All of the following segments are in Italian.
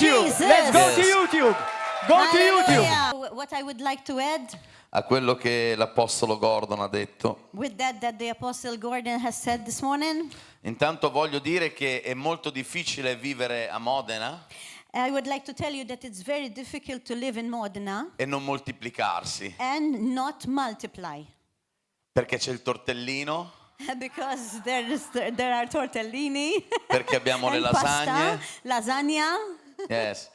YouTube. Jesus. Let's go to Yes. YouTube. Go to YouTube. Hallelujah. What I would like to add A quello che l'Apostolo Gordon ha detto. with that the Apostle Gordon has said this morning, Intanto voglio dire che è molto difficile vivere a Modena I would like to tell you that it's very difficult to live in Modena e non moltiplicarsi, and not multiply. perché c'è il tortellino, Because there are tortellini, perché abbiamo le and pasta, lasagne. lasagna, Yes.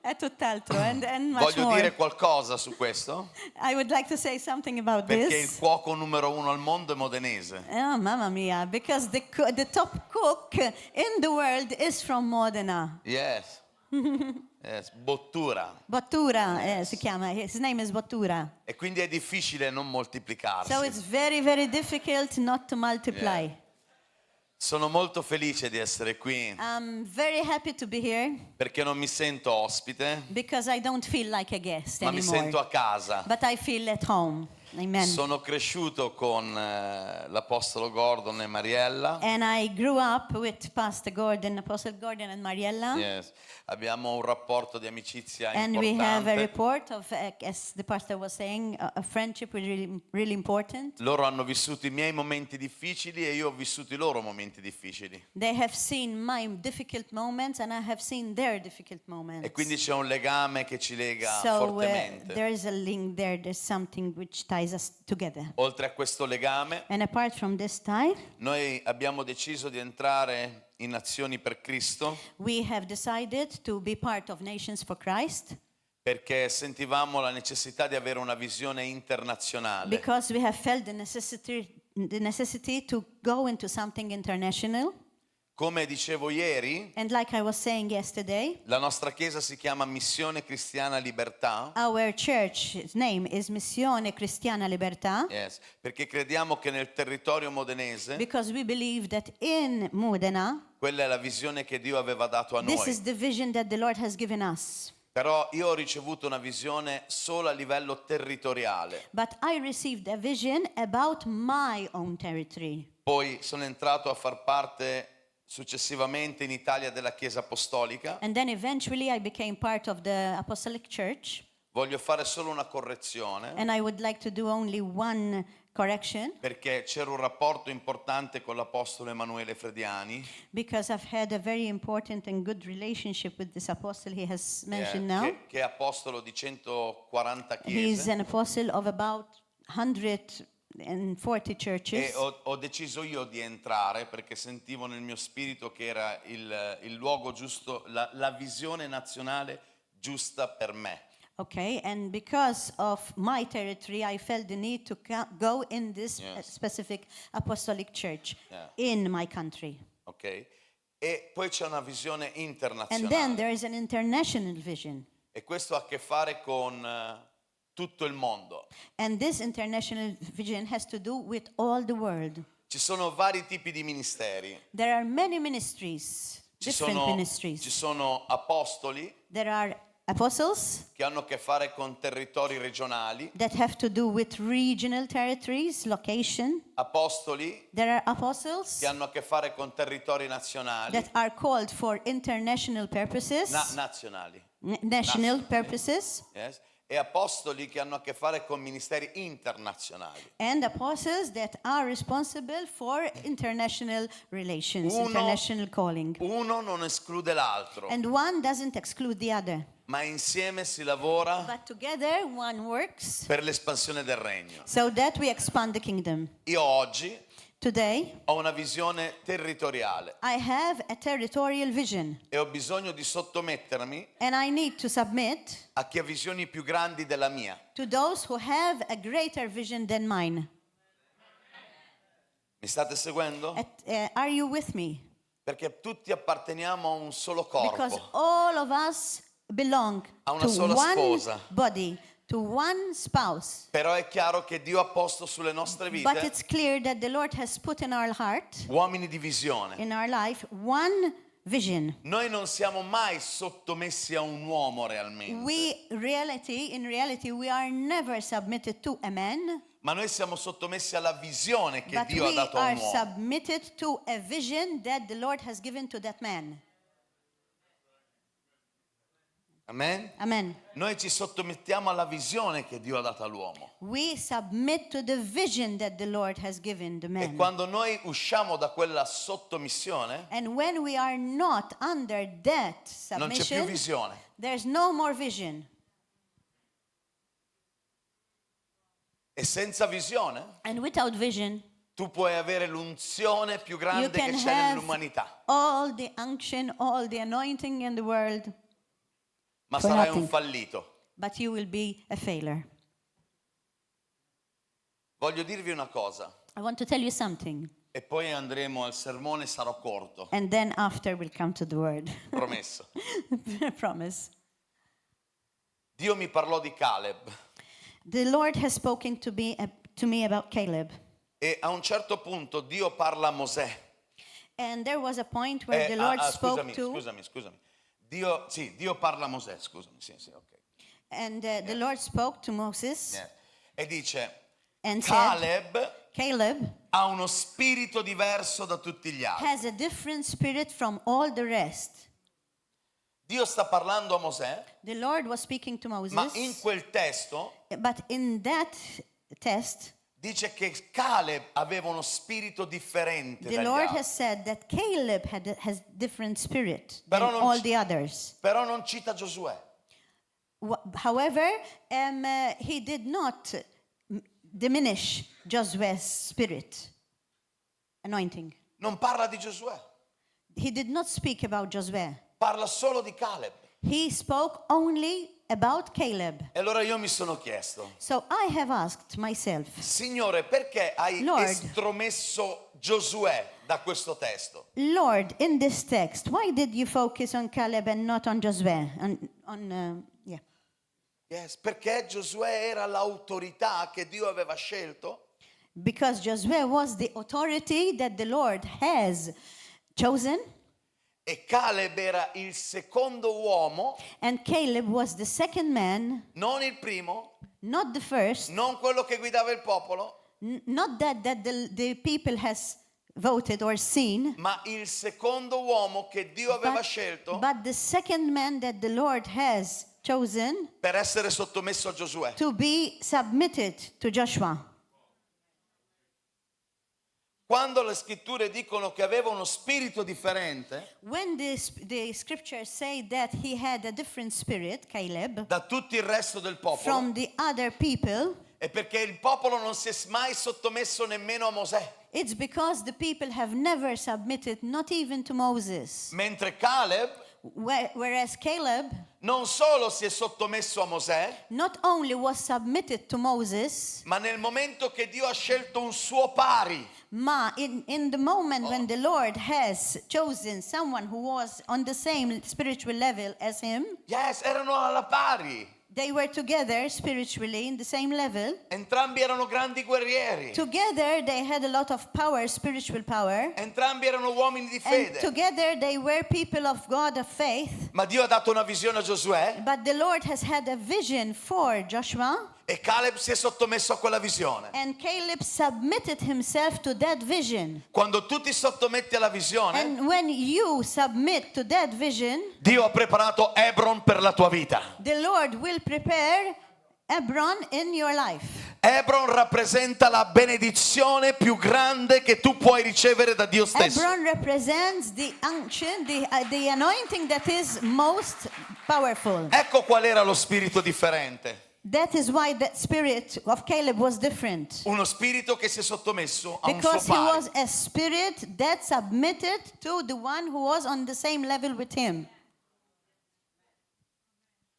e tutt'altro, and much Voglio more. dire qualcosa su questo, I would like to say something about perché il this. cuoco numero 1 al mondo è modenese. Oh, mamma mia, because the top cook in the world is from Modena. Yes. Yes. Bottura. Bottura si chiama, his name is Bottura. E quindi è difficile non moltiplicarsi. So it's very, very difficult not to multiply. Yeah. Sono molto felice di essere qui I'm very happy to be here perché non mi sento ospite, because I don't feel like a guest ma mi sento anymore, a casa. but I feel at home. Amen. Sono cresciuto con l'Apostolo Gordon e Mariella. And I grew up with Pastor Gordon, Apostle Gordon and Mariella. Yes. Abbiamo un rapporto di amicizia And we have a importante. report of, as the pastor was saying, a friendship really, really important. Loro hanno vissuto i miei momenti difficili e io ho vissuto i loro momenti difficili. They have seen my difficult moments and I have seen their difficult moments. E quindi c'è un legame che ci lega So fortemente. there is a link there, there's something which ties us together. Oltre a questo legame, And apart from this tie, noi abbiamo deciso di entrare in Azioni per Cristo we have decided to be part of Nations for Christ perché sentivamo la necessità di avere una visione internazionale. because we have felt the necessity to go into something international. Come dicevo ieri, And like I was saying yesterday, la nostra chiesa si chiama Missione Cristiana Libertà. our church's name is Missione Cristiana Libertà Yes, perché crediamo che nel territorio modenese because we believe that in Modena, quella è la visione che Dio aveva dato a this noi. is the vision that the Lord has given us. Però io ho ricevuto una visione solo a livello territoriale. But I received a vision about my own territory. Poi sono entrato a far parte successivamente in Italia della Chiesa Apostolica. And then eventually I became part of the Apostolic Church. Voglio fare solo una correzione And I would like to do only one correction perché c'era un rapporto importante con l'Apostolo Emanuele Frediani, because I've had a very important and good relationship with this apostle he has mentioned now. che è apostolo di 140 He's chiese. an apostle of about 140 E churches. ho deciso io di entrare perché sentivo nel mio spirito che era il luogo giusto, la visione nazionale giusta per me. Okay, and because of my territory, I felt the need to go in this Yes. specific apostolic church Yeah. in my country. Ok? E poi c'è una visione And then internazionale. there is an international vision. E questo ha a che fare con tutto il mondo. And this international vision has to do with all the world. Ci sono vari tipi di ministeri. There are many ministries, Ci different sono ministries. apostoli There are apostles che hanno a che fare con territori regionali, that have to do with regional territories, location. apostoli There are apostles che hanno a che fare con territori nazionali, that are called for international purposes, nazionali, national purposes, yes? E apostoli che hanno a che fare con ministeri internazionali. and apostles that are responsible for international relations, Uno- international calling. Uno non esclude l'altro, And one doesn't exclude the other, ma insieme si lavora but together one works per l'espansione del regno. so that we expand the kingdom. Io oggi Today, ho una visione territoriale I have a territorial vision, e ho bisogno di sottomettermi and I need to submit a chi ha visioni più grandi della mia. to those who have a greater vision than mine. Mi state seguendo? Are you with me? Perché tutti apparteniamo a un solo Because corpo, all of us belong A una to sola one sposa. body, to one spouse. però è chiaro che Dio ha posto sulle nostre But vite it's clear that the Lord has put in our heart, uomini di visione. in our life, one vision. Noi non siamo mai sottomessi a un uomo realmente, In reality, we are never submitted to a man, ma noi siamo sottomessi alla visione che but Dio ha we dato a are un uomo. submitted to a vision that the Lord has given to that man. Amen? Amen. Noi ci sottomettiamo alla visione che Dio ha dato all'uomo. We submit to the vision that the Lord has given the E man. quando noi usciamo da quella sottomissione, And when we are not under that non c'è più submission, visione. there's no more vision. E senza visione, And without vision, tu puoi avere l'unzione più you grande che can c'è have nell'umanità, all the unction, all the anointing in the world, ma for sarai nothing. un fallito. but you will be a failure. Voglio dirvi una cosa, I want to tell you something, e poi andremo al sermone, sarò corto, and then after we'll come to the word. promesso. I promise. Dio mi parlò di Caleb The Lord has spoken to me about Caleb. e a un certo punto Dio parla a Mosè. And there was a point where the Lord spoke Scusami. Dio parla a Mosè, scusami. Sì, ok. and the Lord spoke to Moses Niente. E dice, and said, Caleb Caleb ha uno spirito diverso da tutti gli altri. has a different spirit from all the rest. Dio sta parlando a Mosè, The Lord was speaking to Moses, ma in quel testo but in that test, dice che Caleb aveva uno spirito differente the dagli Lord altri. has said that Caleb has different spirit than Però non all ci- the others. Però non cita Giosuè. However, he did not diminish Josue's spirit, anointing. Non parla di Giosuè, He did not speak about Josué. parla solo di Caleb. He spoke only about Caleb. E allora io mi sono chiesto, So I have asked myself, Signore, perché hai Lord. estromesso Giosué da questo testo? Lord, in this text, why did you focus on Caleb and not on Josué? Yeah. Yes, perché Giosuè era l'autorità che Dio aveva scelto Because Josué was the authority that the Lord has chosen, e Caleb era il secondo uomo, and Caleb was the second man, non il primo, not the first, non quello che guidava il popolo, not that the people has voted or seen, ma il secondo uomo che Dio aveva scelto but the second man that the Lord has chosen per essere sottomesso a Giosuè. to be submitted to Joshua. Quando le scritture dicono che aveva uno spirito differente When the scriptures say that he had a different spirit, Caleb, da tutto il resto del popolo, from the other people, è perché il popolo non si è mai sottomesso nemmeno a Mosè. it's because the people have never submitted, not even to Moses. Mentre Caleb Whereas Caleb non solo si è sottomesso a Mosè, not only was submitted to Moses, ma nel momento che Dio ha scelto un suo pari, ma in the moment when the Lord has chosen someone who was on the same spiritual level as him, yes, erano alla pari. they were together spiritually in the same level. Entrambi erano grandi guerrieri. Together they had a lot of power, spiritual power. Entrambi erano uomini di And fede. together they were people of God of faith. Ma Dio ha dato una visione a Giosuè But the Lord has had a vision for Joshua, e Caleb si è sottomesso a quella visione. and Caleb submitted himself to that vision. Quando tu ti sottometti alla visione, And when you submit to that vision, Dio ha preparato Hebron per la tua vita. the Lord will prepare Hebron in your life. Hebron rappresenta la benedizione più grande che tu puoi ricevere da Dio stesso. Hebron represents the unction, the anointing that is most powerful. Ecco qual era lo spirito differente. That is why that spirit of Caleb was different. Uno spirito che si è sottomesso a un Because suo he pari. was a spirit that submitted to the one who was on the same level with him.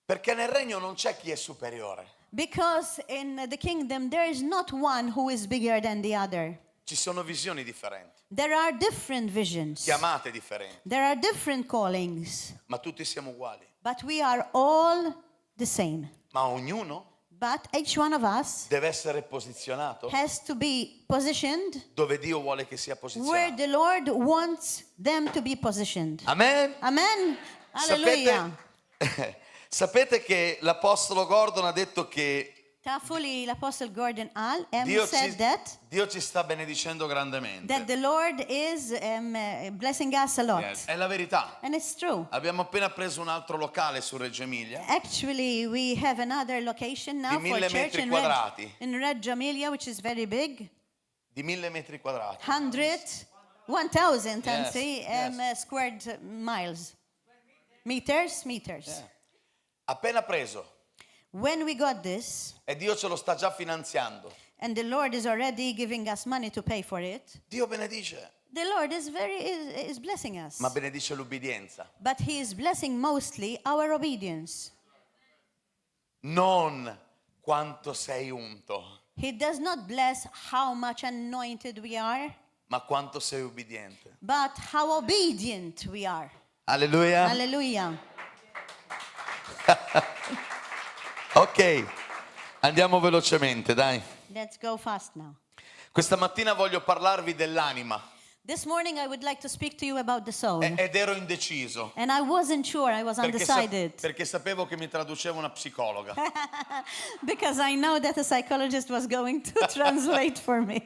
Perché nel regno non c'è chi è superiore. Because in the kingdom there is not one who is bigger than the other. Ci sono visioni differenti, There are different visions. chiamate differenti, There are different callings. ma tutti siamo uguali. But we are all the same. Ma ognuno But each one of us deve essere posizionato has to be positioned dove Dio vuole che sia where posizionato. the Lord wants them to be positioned. Amen. Amen. Hallelujah. Sapete che l'Apostolo Gordon ha detto che tafu li l-Apostle Gordon qal, Dio said Dio ci sta benedicendo that grandemente. the Lord is blessing us a lot. È la verità. And it's true. Abbiamo appena preso un altro locale su Reggio Emilia. Actually, we have another location now Di for 1000 church metri quadrati. in Reggio Emilia, which is very big. Di 1000 metri quadrati. 1,000 Yes, anzi, yes. squared miles. Meters. Appena preso. When we got this, E Dio ce lo sta già finanziando. and the Lord is already giving us money to pay for it, Dio benedice, the Lord is blessing us. ma benedice l'ubbidienza. But He is blessing mostly our obedience. Non quanto sei unto, He does not bless how much anointed we are, ma quanto sei ubbidiente. but how obedient we are. Alleluia. Hallelujah. Ok, andiamo velocemente, dai. Let's go fast now. Questa mattina voglio parlarvi dell'anima. This morning I would like to speak to you about the soul. Ed ero indeciso. And I wasn't sure, I was undecided. Perché sapevo che mi traduceva una psicologa. Because I know that a psychologist was going to translate for me.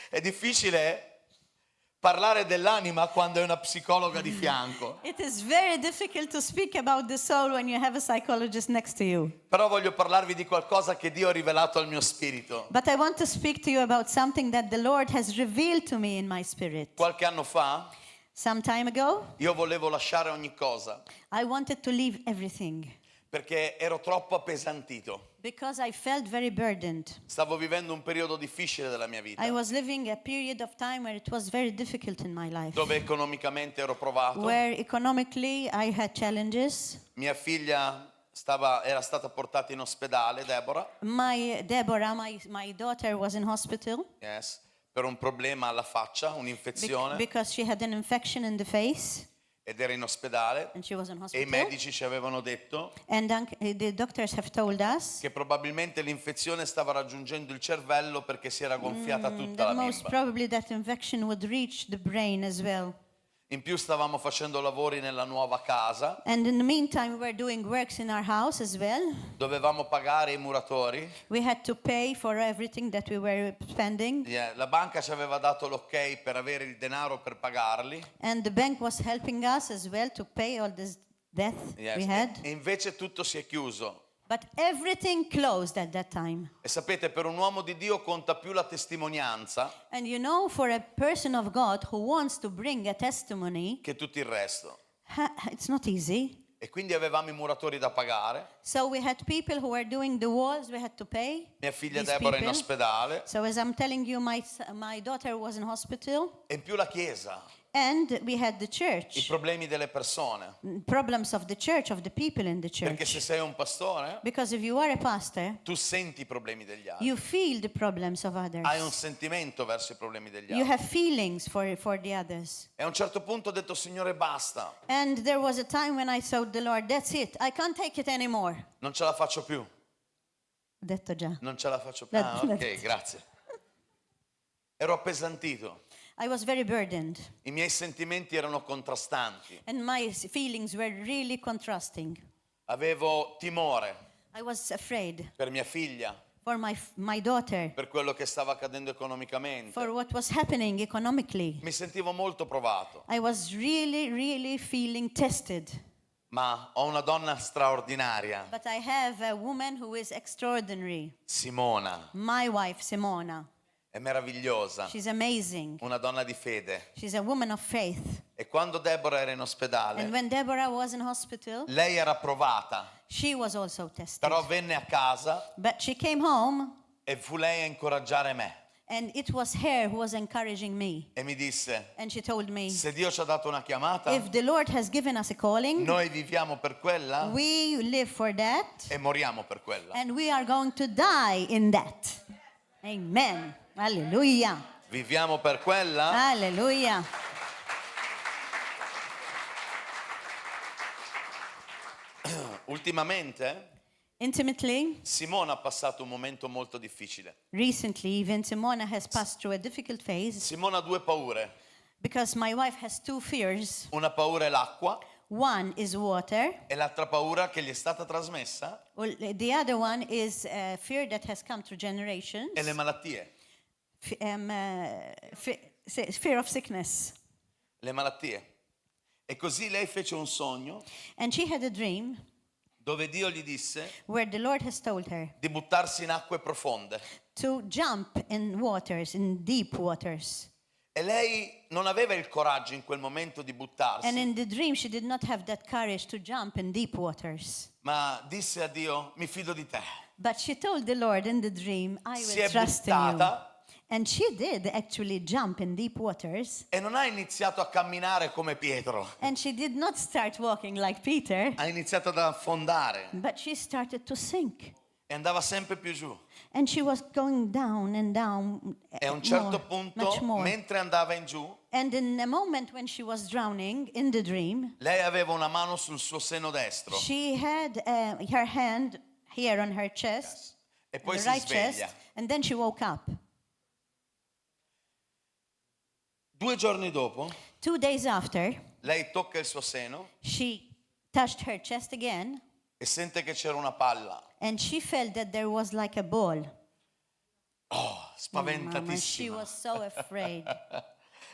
È difficile parlare dell'anima quando è una psicologa di fianco. It is very difficult to speak about the soul when you have a psychologist next to you. Però voglio parlarvi di qualcosa che Dio ha rivelato al mio spirito. But I want to speak to you about something that the Lord has revealed to me in my spirit. Qualche anno fa Some time ago, io volevo lasciare ogni cosa I wanted to leave everything perché ero troppo appesantito. because I felt very burdened. Stavo vivendo un periodo difficile della mia vita, I was living a period of time where it was very difficult in my life, dove economicamente ero provato. where economically I had challenges. Mia figlia era stata portata in ospedale, Deborah, My daughter was in hospital yes, per un problema alla faccia, un'infezione, because she had an infection in the face ed era in ospedale. and she was in E i hospital. medici ci avevano detto And the doctors have told us che probabilmente l'infezione stava raggiungendo il cervello perché si era gonfiata tutta that la most bimba. probably that infection would reach the brain as well. In più stavamo facendo lavori nella nuova casa, And in the meantime, we were doing works in our house as well. dovevamo pagare i muratori. We had to pay for everything that we were spending. La banca ci aveva dato l'ok per avere il denaro per pagarli. And the bank was helping us as well to pay all this debt Yes. we had. E invece tutto si è chiuso. But everything closed at that time. E sapete, per un uomo di Dio conta più la testimonianza And you know, for a person of God who wants to bring a testimony, che tutto il resto. it's not easy. E quindi avevamo i muratori da pagare. So we had people who were doing the walls, we had to pay. Mia figlia these Deborah in people. ospedale. So as I'm telling you, my daughter was in hospital. E in più la chiesa, And we had the i church, problemi delle persone. problems of the church, of the people in the Perché se church. sei un pastore, Because if you are a pastor, tu senti i problemi degli altri. you feel the problems of others. Hai un sentimento verso i problemi degli You altri. have feelings for the others. E a un certo punto ho detto, Signore, basta, And there was a time when I told the Lord, that's it, I can't take it anymore. non ce la faccio più. Ho detto già. Non ce la faccio più. Ah, ok, grazie. Ero appesantito. I was very burdened. I miei sentimenti erano contrastanti. And my feelings were really contrasting. Avevo timore I was afraid per mia figlia, for my daughter, per quello che stava accadendo economicamente. for what was happening economically. Mi sentivo molto provato, I was really feeling tested. ma ho una donna straordinaria, But I have a woman who is extraordinary. Simona, My wife, Simona. è meravigliosa, She's amazing. una donna di fede. She's a woman of faith. E quando Deborah era in And ospedale, when Deborah was in hospital, lei era provata, she was also tested. però venne a casa But she came home, e fu lei a incoraggiare me and it was her who was encouraging me. e mi disse, And she told me, se Dio ci ha dato una chiamata, if the Lord has given us a calling, noi viviamo per quella we live for that, e moriamo per quella. and we are going to die in that. Amen. Hallelujah. Viviamo per quella. Hallelujah. Ultimamente Intimately, Simona ha passato un momento molto difficile. recently, even Simona has passed through a difficult phase Simona ha due paure. because my wife has two fears. Una paura è l'acqua One is water. E l'altra paura che gli è stata trasmessa Well, the other one is fear that has come through generations. è le malattie. Fear of sickness. Le malattie. E così lei fece un sogno And she had a dream dove Dio gli disse where the Lord has told her di buttarsi in acque profonde. to jump in waters, in deep waters. E lei non aveva il coraggio in quel momento di And buttarsi, in the dream, she did not have that courage to jump in deep waters. ma disse a Dio, mi fido di te. But she told the Lord in the dream, I Si will è trust in you. buttata And she did actually jump in deep waters. e non ha iniziato a camminare come Pietro, And she did not start walking like Peter, ha iniziato ad affondare but she started to sink. e andava sempre più giù. And she was going down and down. E a un certo much punto, more. mentre andava in giù, And in the moment when she was drowning in the dream, lei aveva una mano sul suo seno destro she had her hand here on her chest, e poi the si right chest, sveglia. and then she woke up. 2 giorni dopo, 2 days after, lei tocca il suo seno she touched her chest again, e sente che c'era una palla. and she felt that there was like a ball. Oh, Mama, she spaventatissima. was so afraid,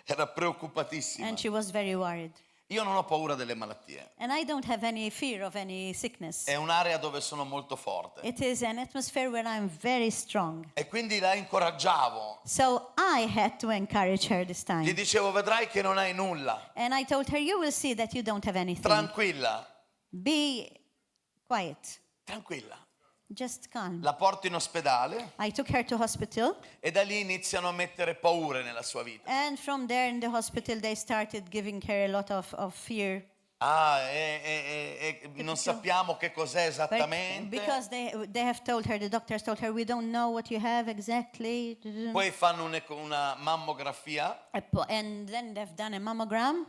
Era preoccupatissima. and she was very worried. Io non ho paura delle malattie. And I don't have any fear of any sickness. È un'area dove sono molto forte. It is an atmosphere where I'm very strong. E quindi la incoraggiavo. So I had to encourage her this Gli time. dicevo, vedrai che non hai nulla. And I told her, you will see that you don't have anything. Tranquilla, Be quiet. tranquilla. Just calm. La porto in ospedale I took her to hospital. e da lì iniziano a mettere paure nella sua vita. And from there in the hospital, they started giving her a lot of fear. Non sappiamo che cos'è But esattamente. because they have told her, the doctors told her, we don't know what you have exactly. Poi fanno una mammografia And then they've done a mammogram.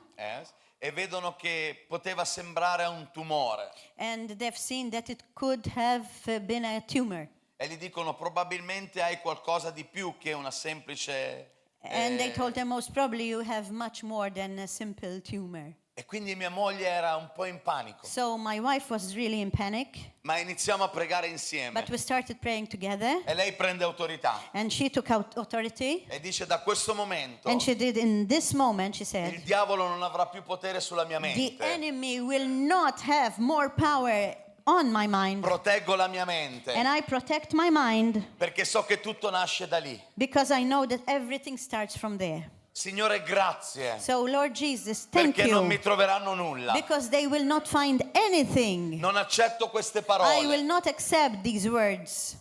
e vedono che poteva sembrare un tumore. And they've seen that it could have been a tumor. E gli dicono probabilmente hai qualcosa di più che una semplice... And they told her, most probably you have much more than a simple tumor. E quindi mia moglie era un po' in panico. So my wife was really in panic, Ma iniziamo a pregare insieme. but we started praying together. E lei prende autorità. And she took out authority. E dice da questo momento And she did in this moment, she il said, diavolo non avrà più potere sulla mia the mente. enemy will not have more power on my mind. Proteggo la mia mente. And I protect my mind Perché so che tutto nasce da lì. because I know that everything starts from there. Signore, grazie. So Lord Jesus, thank Perché non mi you. troveranno nulla. Because they will not find anything. Non accetto queste I will parole. not accept these words.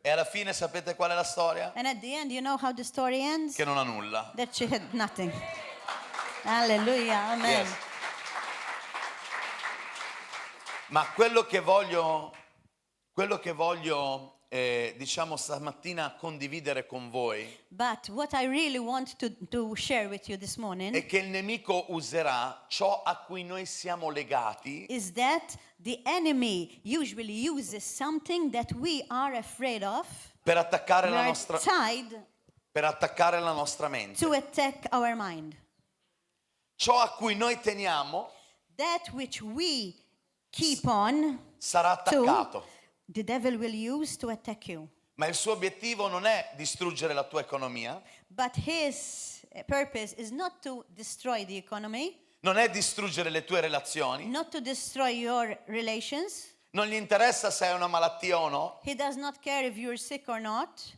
E alla fine sapete qual è la storia? And at the end, you know how the story ends? Che non ha nulla. That she had nothing. Hallelujah. Amen. Yes. Ma quello che voglio diciamo stamattina condividere con voi But what I really want to share with you this morning è che il nemico userà ciò a cui noi siamo legati is that the enemy usually uses something that we are afraid of, per attaccare we la are nostra, tied per attaccare la nostra mente. to attack our mind. Ciò a cui noi teniamo That which we keep on sarà attaccato. to, the devil will use to attack you. Ma il suo obiettivo non è distruggere la tua economia, But his purpose is not to destroy the economy, non è distruggere le tue relazioni, not to destroy your relations. non gli interessa se hai una malattia o no. He does not care if you're sick or not.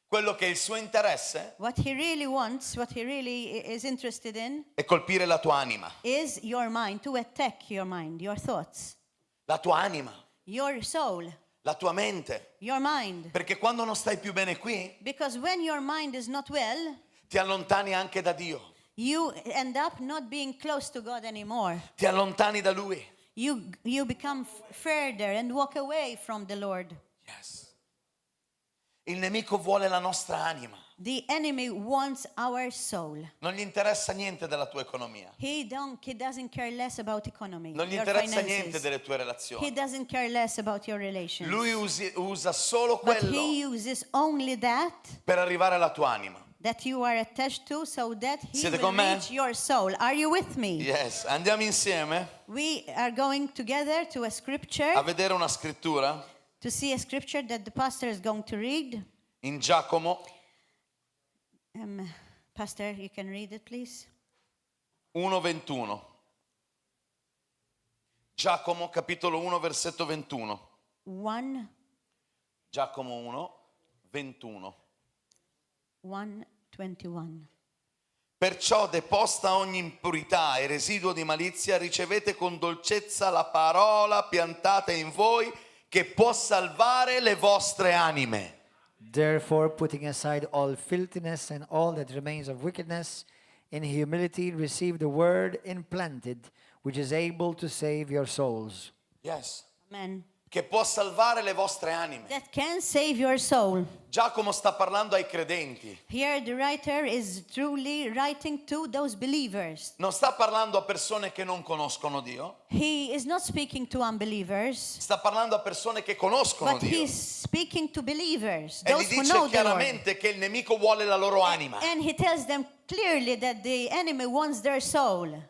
Quello che è il suo interesse What he really wants, what he really is interested in, è colpire la tua anima. is your mind, to attack your mind, your thoughts, La tua anima, your soul, la tua mente. your mind. Perché quando non stai più bene qui, Because when your mind is not well, ti allontani anche da Dio. you end up not being close to God anymore. Ti allontani da Lui. You become further and walk away from the Lord. Yes. Il nemico vuole la nostra anima. The enemy wants our soul. Non gli interessa niente della tua economia. He doesn't care less about economy, Non gli your interessa niente finances. delle tue He relazioni. doesn't care less about your relations. Lui usa solo But quello he uses only that per arrivare alla tua anima. that you are attached to, so that he Siete will con me? reach your soul. Are you with me? Yes, andiamo insieme We are going together to a scripture, a vedere una scrittura to see a scripture that the pastor is going to read. in Giacomo Pastor, you can read it, please. 1:21. Giacomo capitolo 1 versetto 21. 1, Giacomo 1, 21. 1:21. Perciò deposta ogni impurità e residuo di malizia, ricevete con dolcezza la parola piantata in voi che può salvare le vostre anime. Therefore, putting aside all filthiness and all that remains of wickedness, in humility receive the word implanted, which is able to save your souls. Yes. Amen. Che può salvare le vostre anime. That can save your soul. Giacomo sta parlando ai credenti. Here the writer is truly writing to those believers. Non sta parlando a persone che non conoscono Dio, He is not speaking to unbelievers, sta parlando a persone che conoscono but Dio. he's speaking to believers, E gli those who dice know the Lord. chiaramente che il nemico vuole la loro anima. And he tells them clearly that the enemy wants their soul.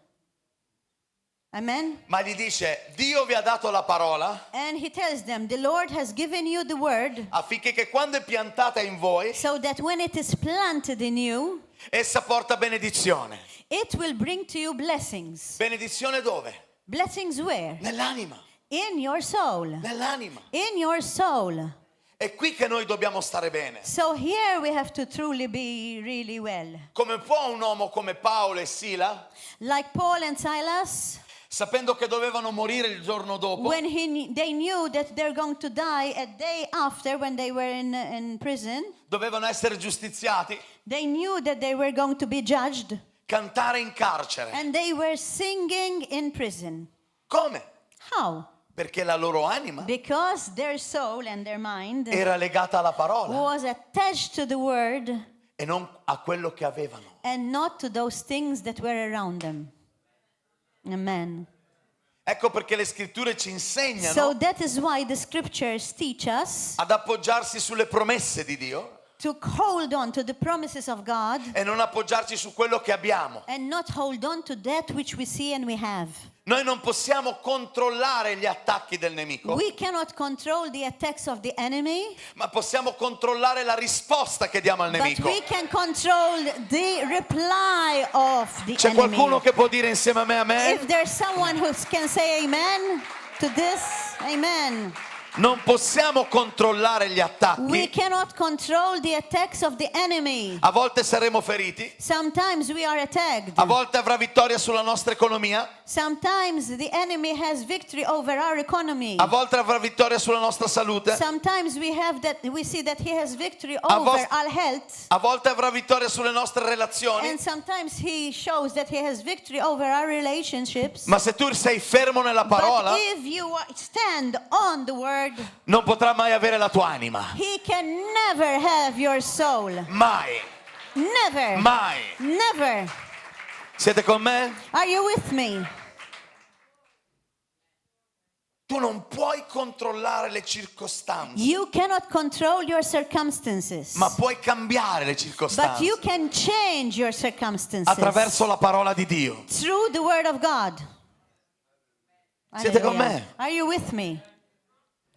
Amen. Ma gli dice, Dio vi ha dato la parola And he tells them, the Lord has given you the word affinché che quando è piantata in voi, so that when it is planted in you, essa porta benedizione. it will bring to you blessings. Benedizione dove? Blessings where? Nell'anima. In your soul. Nell'anima. In your soul. È qui che noi dobbiamo stare bene. So here we have to truly be really well. Come può un uomo come Paolo e Sila, Like Paul and Silas, sapendo che dovevano morire il giorno dopo, when they knew that they're going to die a day after when they were in prison, dovevano essere giustiziati, they knew that they were going to be judged, cantare in carcere. and they were singing in prison. Come? How? Perché la loro anima Because their soul and their mind era legata alla parola was attached to the word e non a quello che avevano. and not to those things that were around them. Amen. Ecco perché le scritture ci So insegnano that is why the scriptures teach us ad appoggiarsi sulle promesse di Dio to hold on to the promises of God e non appoggiarci su quello che abbiamo. and not hold on to that which we see and we have. Noi non possiamo controllare gli attacchi del nemico, We cannot control the attacks of the enemy, ma possiamo controllare la risposta che diamo al but nemico. we can control the reply of the C'è enemy. qualcuno che può dire insieme a me amen? If there's someone who can say amen to this, amen. Non possiamo controllare gli We attacchi. cannot control the attacks of the enemy. A volte saremo feriti, Sometimes we are attacked. a volte avrà vittoria sulla nostra economia, Sometimes the enemy has victory over our economy. a volte avrà vittoria sulla nostra salute, Sometimes we see that he has victory A over vos- our health. a volte avrà vittoria sulle nostre relazioni, And sometimes he shows that he has victory over our relationships. ma se tu sei fermo nella parola, But if you stand on the word, non potrà mai avere la tua anima. he can never have your soul. Mai, Never. mai. Never. Siete con me? Are you with me? Tu non puoi controllare le circostanze, You cannot control your circumstances. ma puoi cambiare le But circostanze you can change your circumstances attraverso la parola di Dio. through the word of God. Siete con Hallelujah. me? Are you with me?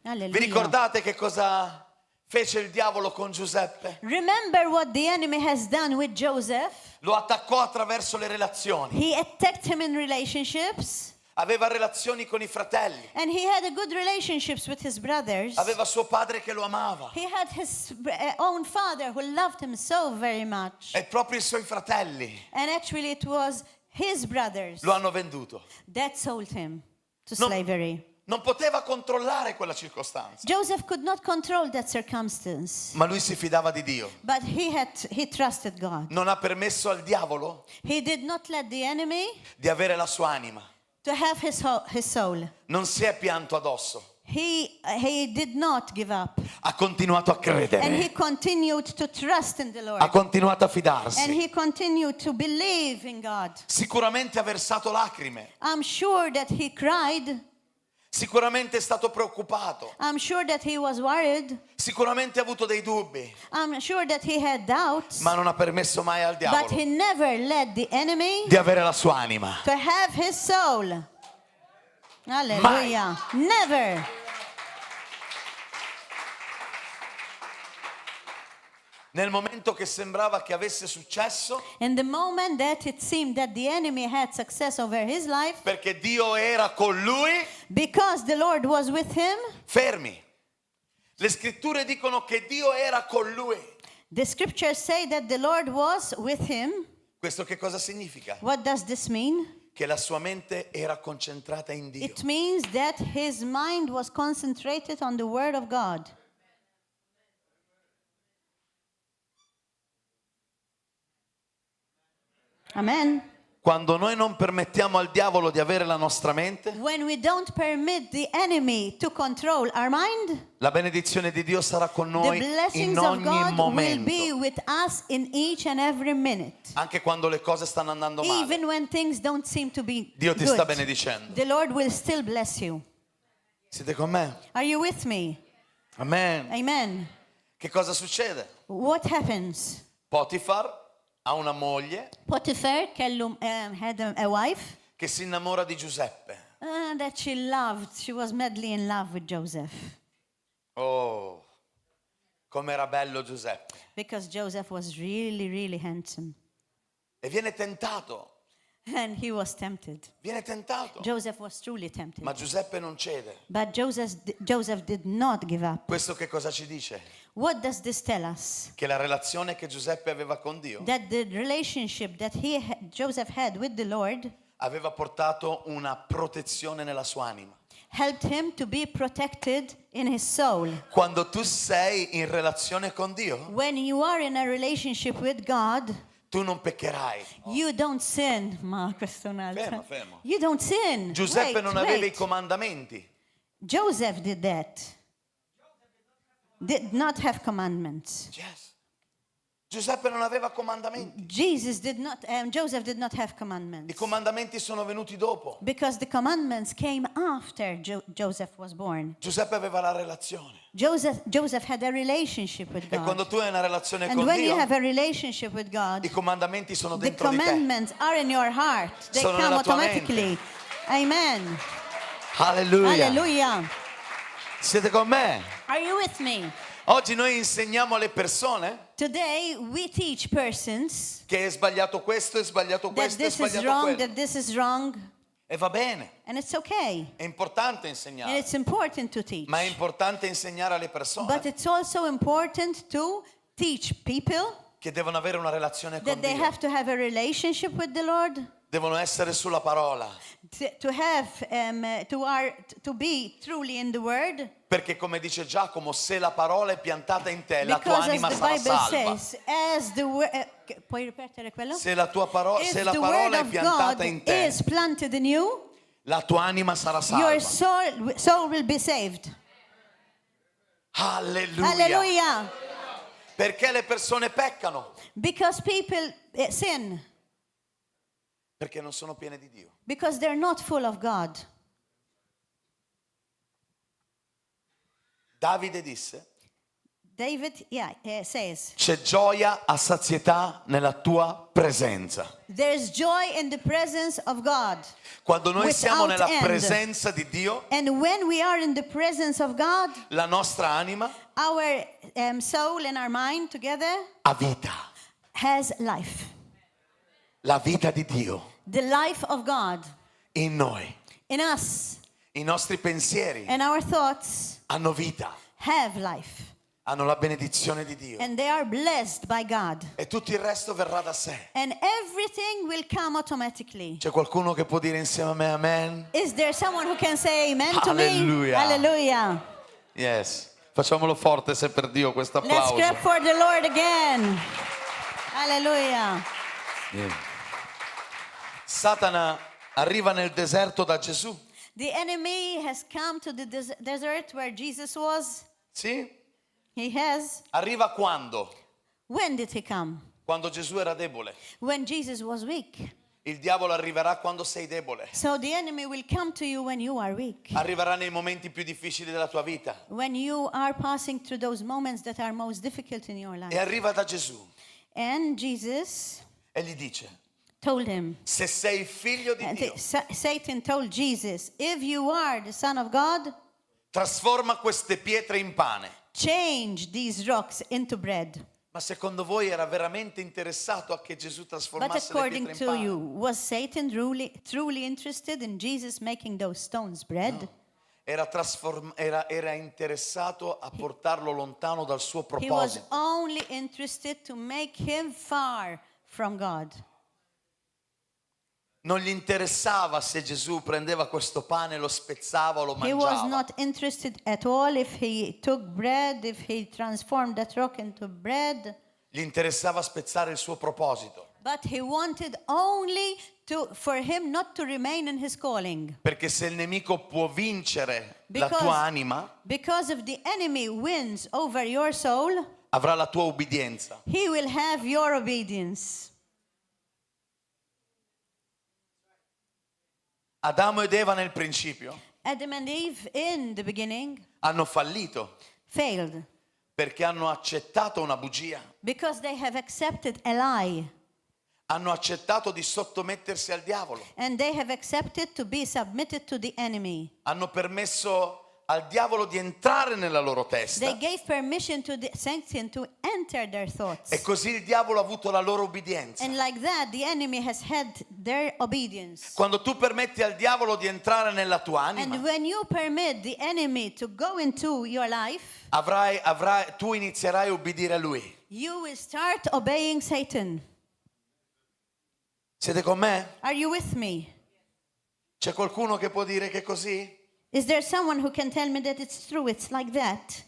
Vi Hallelujah. ricordate che cosa fece il diavolo con Giuseppe? Remember what the enemy has done with Joseph? Lo attaccò attraverso le relazioni. He attacked him in relationships, Aveva relazioni con i fratelli. and he had a good relationships with his brothers. Aveva suo padre che lo amava. He had his own father who loved him so very much. E proprio i suoi fratelli And actually it was his brothers lo hanno venduto. that sold him to No. slavery. Non poteva controllare quella circostanza, Joseph could not control that circumstance, ma lui si fidava di Dio. but he trusted God. Non ha permesso al diavolo He did not let the enemy di avere la sua anima. to have his soul. Non si è pianto addosso. He did not give up, Ha continuato a and credere. he continued to trust in the Lord, Ha continuato a and fidarsi. he continued to believe in God. Sicuramente ha versato lacrime. I'm sure that he cried. Sicuramente è stato preoccupato, I'm sure that he was worried. sicuramente ha avuto dei dubbi, I'm sure that he had doubts. ma non ha permesso mai al But diavolo he never let the enemy di avere la sua anima. to have his soul. Hallelujah. Never. Nel momento che sembrava che avesse successo, In the moment that it seemed that the enemy had success over his life, perché Dio era con lui, because the Lord was with him, fermi. Le scritture dicono che Dio era con lui. the scriptures say that the Lord was with him. Questo che cosa significa? What does this mean? Che la sua mente era concentrata in Dio. It means that his mind was concentrated on the word of God. Amen. Quando noi non permettiamo al diavolo di avere la nostra mente, When we don't permit the enemy to control our mind, la benedizione di Dio sarà con the noi blessings in of ogni God will momento, be with us in each and every minute. anche quando le cose stanno andando male. Even when things don't seem to be Dio ti sta good, benedicendo. the Lord will still bless you. Siete con me? Are you with me? Amen. Amen. Che cosa succede? What happens? Potifar ha una moglie Potiphar had a wife che si innamora di Giuseppe. that she loved. She was madly in love with Joseph Oh, com'era bello Giuseppe. because Joseph was really, really handsome. E viene tentato, And he was tempted. viene tentato. Joseph was truly tempted. Ma Giuseppe non cede. But Joseph did not give up. Questo che cosa ci dice? What does this tell us? Che la relazione che Giuseppe aveva con Dio That the relationship that Joseph had with the Lord aveva portato una protezione nella sua anima. helped him to be protected in his soul. Quando tu sei in relazione con Dio, When you are in a relationship with God, tu non peccherai. you don't sin. Ma questo è un altro. Fermo, fermo. You don't sin. Giuseppe Wait, non aveva i wait. comandamenti. Joseph did that. Did not have commandments. Yes. Giuseppe non aveva comandamenti. Joseph did not have I commandments. comandamenti sono venuti dopo. Because the commandments came after Joseph was born. Giuseppe aveva la relazione. Joseph had a relationship with E quando God. tu hai una relazione And con when you Dio, have a relationship with God, i comandamenti sono the dentro di te. commandments are in your heart. They Sono come nella tua automatically. Amen. Alleluia. Hallelujah. Siete con me? Are you with me? Oggi noi insegniamo alle persone Today we teach persons che è sbagliato questo, è sbagliato that questo, è this is sbagliato wrong, quello. that this is wrong, E va bene, and it's okay. è importante And insegnare, it's important to teach. ma è importante insegnare alle But persone it's also important to teach people che devono avere una relazione con that they Dio, have to have a relationship with the Lord, devono essere sulla parola, to be truly in the Word. perché come dice Giacomo, se la parola è piantata in te, la tua Because as anima the sarà Bible salva. says, as the word, puoi ripetere quello? Se la If se la the word parola è of God piantata in te, is planted in you, la tua anima sarà your salva. soul will be saved. Alleluia. Hallelujah. Perché le persone peccano? Because people sin. Perché non sono piene di Dio. Because they're not full of God. Davide disse: David says, c'è gioia a sazietà nella tua presenza. there's joy in the presence of God. Quando noi siamo Without nella end. presenza di Dio, And when we are in the presence of God, la nostra anima our soul and our mind together ha vita. has life. La vita di Dio The life of God in noi. in us I nostri pensieri and our thoughts hanno vita, have life. hanno la benedizione di Dio. And they are blessed by God. E tutto il resto verrà da sé. And everything will come automatically. C'è qualcuno che può dire insieme a me amen? Is there someone who can say amen to me? Hallelujah. Hallelujah. Yes. Facciamolo forte se per Dio questo Let's applauso. clap for the Lord again. Hallelujah. Satana arriva nel deserto da Gesù. The enemy has come to the desert where Jesus was. Sì? He has. Arriva quando? When did he come? Quando Gesù era debole. When Jesus was weak. Il diavolo arriverà quando sei debole. So the enemy will come to you when you are weak. Arriverà nei momenti più difficili della tua vita. When you are passing through those moments that are most difficult in your E life. arriva da Gesù And Jesus e gli dice: told him, se sei il figlio di Dio, Satan told Jesus, if you are the Son of God, trasforma queste pietre in pane. change these rocks into bread. Ma secondo voi era veramente interessato a che Gesù But trasformasse le according pietre in to pane? you, was Satan truly interested in Jesus making those stones bread? Era interessato a portarlo lontano dal suo He was proposito. only interested to make him far from God. Non gli interessava se Gesù prendeva questo pane, lo spezzava o lo He was mangiava. not interested at all if he took bread, if he transformed that rock into bread, Gli interessava spezzare il suo proposito. but he wanted only for him not to remain in his calling. Perché se il nemico può vincere la Because- tua anima, Because if the enemy wins over your soul, avrà la tua obbedienza. he will have your obedience. Adamo ed Eva nel principio Adam and Eve in the beginning hanno fallito failed perché hanno accettato una bugia, because they have accepted a lie hanno accettato di sottomettersi al diavolo, and they have accepted to be submitted to the enemy. hanno permesso al diavolo di entrare nella loro They testa gave permission to the Satan to enter their thoughts. e così il diavolo ha avuto la loro obbedienza. And like that, the enemy has had their obedience. Quando tu permetti al diavolo di entrare nella tua And anima, when you permit the enemy to go into your life, tu inizierai a obbedire a lui. you will start obeying Satan. Siete con me? Are you with me? C'è qualcuno che può dire che è così? Is there someone who can tell me that it's true, it's like that?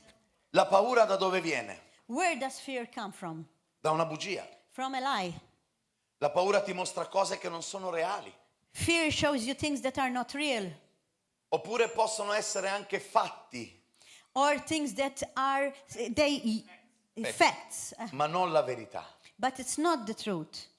La paura da dove viene? Where does fear come from? Da una bugia. From a lie. La paura ti mostra cose che non sono reali. Fear shows you things that are not real, Oppure possono essere anche fatti, or things that are facts, ma non la verità. but it's not the truth.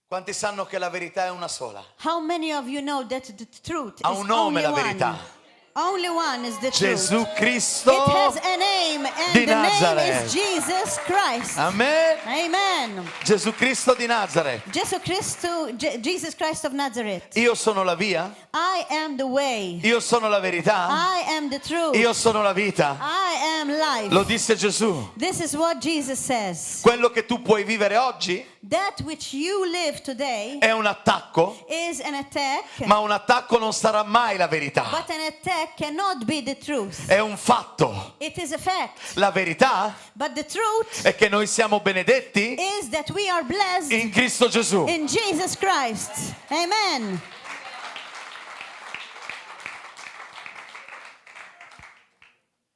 Quanti sanno che la verità è una sola? How many of you know that the truth Ha is un nome only la one? verità. Only one is the Gesù truth. Cristo It has a name, and di the name Nazareth. is Jesus Christ. Amen. Amen. Gesù Cristo di Nazareth. Jesus Christ of Nazareth. Io sono la via, I am the way. io sono la verità, I am the truth. io sono la vita. I am life. Lo disse Gesù. This is what Jesus says. Quello che tu puoi vivere oggi That which you live today è un attacco, is an attack, ma un attacco non sarà mai la verità. but an attack cannot be the truth. È un fatto. It is a fact. La verità But the truth è che noi siamo benedetti is that we are blessed in Cristo Gesù. in Jesus Christ. Amen.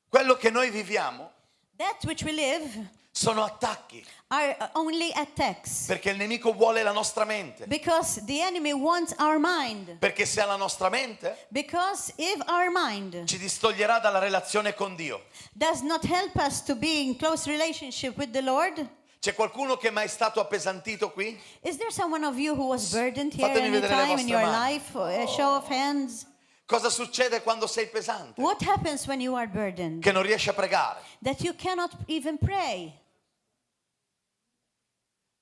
Quello che noi viviamo That which we live sono attacchi, are only attacks. perché il nemico vuole la nostra mente. Because the enemy wants our mind. Perché se ha la nostra mente, Because if our mind ci distoglierà dalla relazione con Dio. does not help us to be in close relationship with the Lord, C'è qualcuno che è mai stato appesantito qui? is there someone of you who was burdened here Fatemi any vedere le time in vostre your mani. life? A show of hands. Cosa succede quando sei pesante? What happens when you are burdened? Che non riesci a pregare. That you cannot even pray.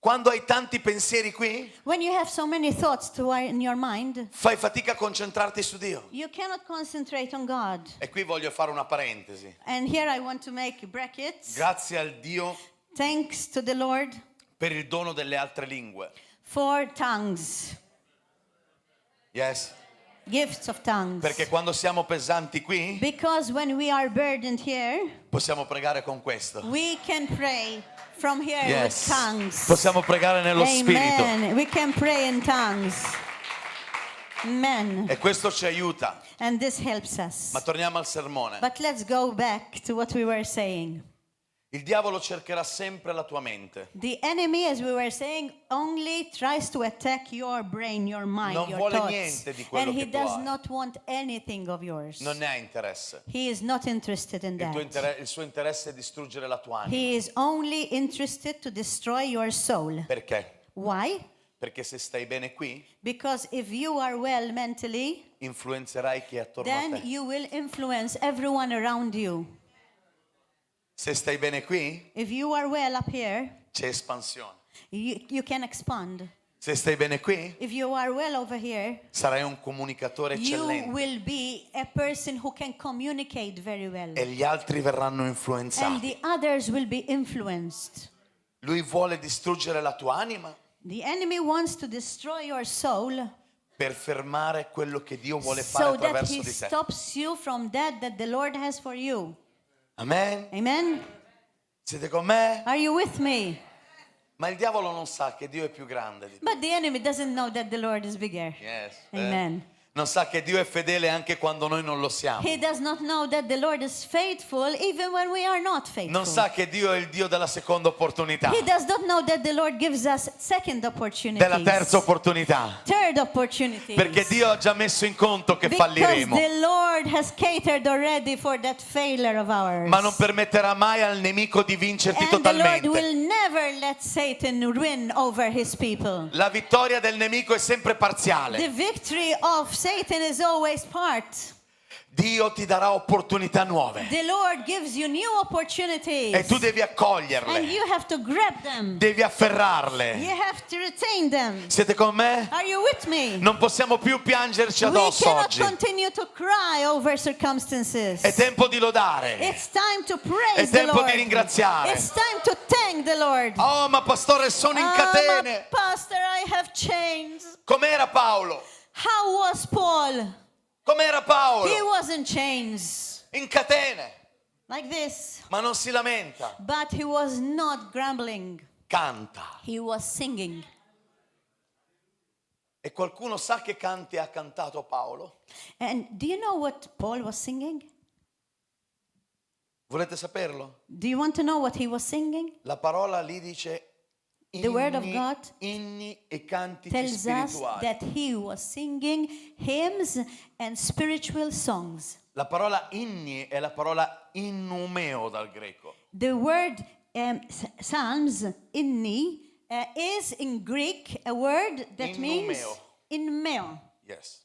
Quando hai tanti pensieri qui, When you have so many thoughts in your mind, fai fatica a concentrarti su Dio. you cannot concentrate on God. E qui voglio fare una parentesi. And here I want to make brackets. Grazie al Dio Thanks to the Lord per il dono delle altre lingue. for tongues, Yes. gifts of tongues. Perché quando siamo pesanti qui, Because when we are burdened here, possiamo pregare con questo. we can pray from here Yes. with tongues. Possiamo pregare nello Spirito. Amen. We can pray in tongues. Amen. E questo ci aiuta. And this helps us. Ma torniamo al sermone. But let's go back to what we were saying. Il diavolo cercherà sempre la tua mente. The enemy, as we were saying, only tries to attack your brain, your mind, Non your vuole thoughts. niente di quello And he che tu does hai. not want anything of yours. Non ne ha interesse. He is not interested in that. Il suo interesse è distruggere la tua anima. He is only interested to destroy your soul. Perché? Why? Perché se stai bene qui, Because if you are well mentally, influenzerai chi è attorno a then te. you will influence everyone around you. Se stai bene qui, If you are well up here, c'è espansione. you can expand. Se stai bene qui, If you are well over here, sarai un comunicatore you eccellente will be a person who can communicate very well. e gli altri verranno And influenzati. the others will be influenced. Lui vuole distruggere la tua anima The enemy wants to destroy your soul per fermare quello che Dio vuole fare so that attraverso he di te. stops you from that the Lord has for you. Amen? Amen? Siete con me? Are you with me? Ma il diavolo non sa che Dio è più grande di te. But the enemy doesn't know that the Lord is bigger. Yes. Amen. Non sa che Dio è fedele anche quando noi non lo siamo. He does not know that the Lord is faithful even when we are not faithful. Non sa che Dio è il Dio della seconda opportunità, He does not know that the Lord gives us second opportunities. della terza opportunità. Third opportunities. Perché Dio ha già messo in conto che Because falliremo, the Lord has catered already for that failure of ours. ma non permetterà mai al nemico di vincerti And the Lord totalmente. will never let Satan win over his people. La vittoria del nemico è sempre The parziale. victory of Satan is always part. Dio ti darà opportunità nuove The Lord gives you new opportunities. e tu devi And accoglierle, you have to grab them. devi afferrarle. You have to retain them. Siete con me? Are you with me? Non possiamo più piangerci We addosso cannot oggi. continue to cry over circumstances. È tempo di lodare. It's time to praise È the tempo Lord. di ringraziare. It's time to thank the Lord. Oh, ma pastore, sono in Ah, catene. but Pastor, I have chains. Com'era Paolo? How was Paul? Com'era Paolo? He was in chains In catene. like this, Ma non si lamenta. but he was not grumbling. Canta. He was singing. E qualcuno sa che canti ha cantato Paolo? And do you know what Paul was singing? Volete saperlo? Do you want to know what he was singing? La parola lì dice The word of inni, God inni e cantici Tells us spirituali. that he was singing hymns and spiritual songs. La parola inni è la parola innumeo dal greco. The word Psalms, inni, is in Greek a word that means Innumeo. inmeo. Yes.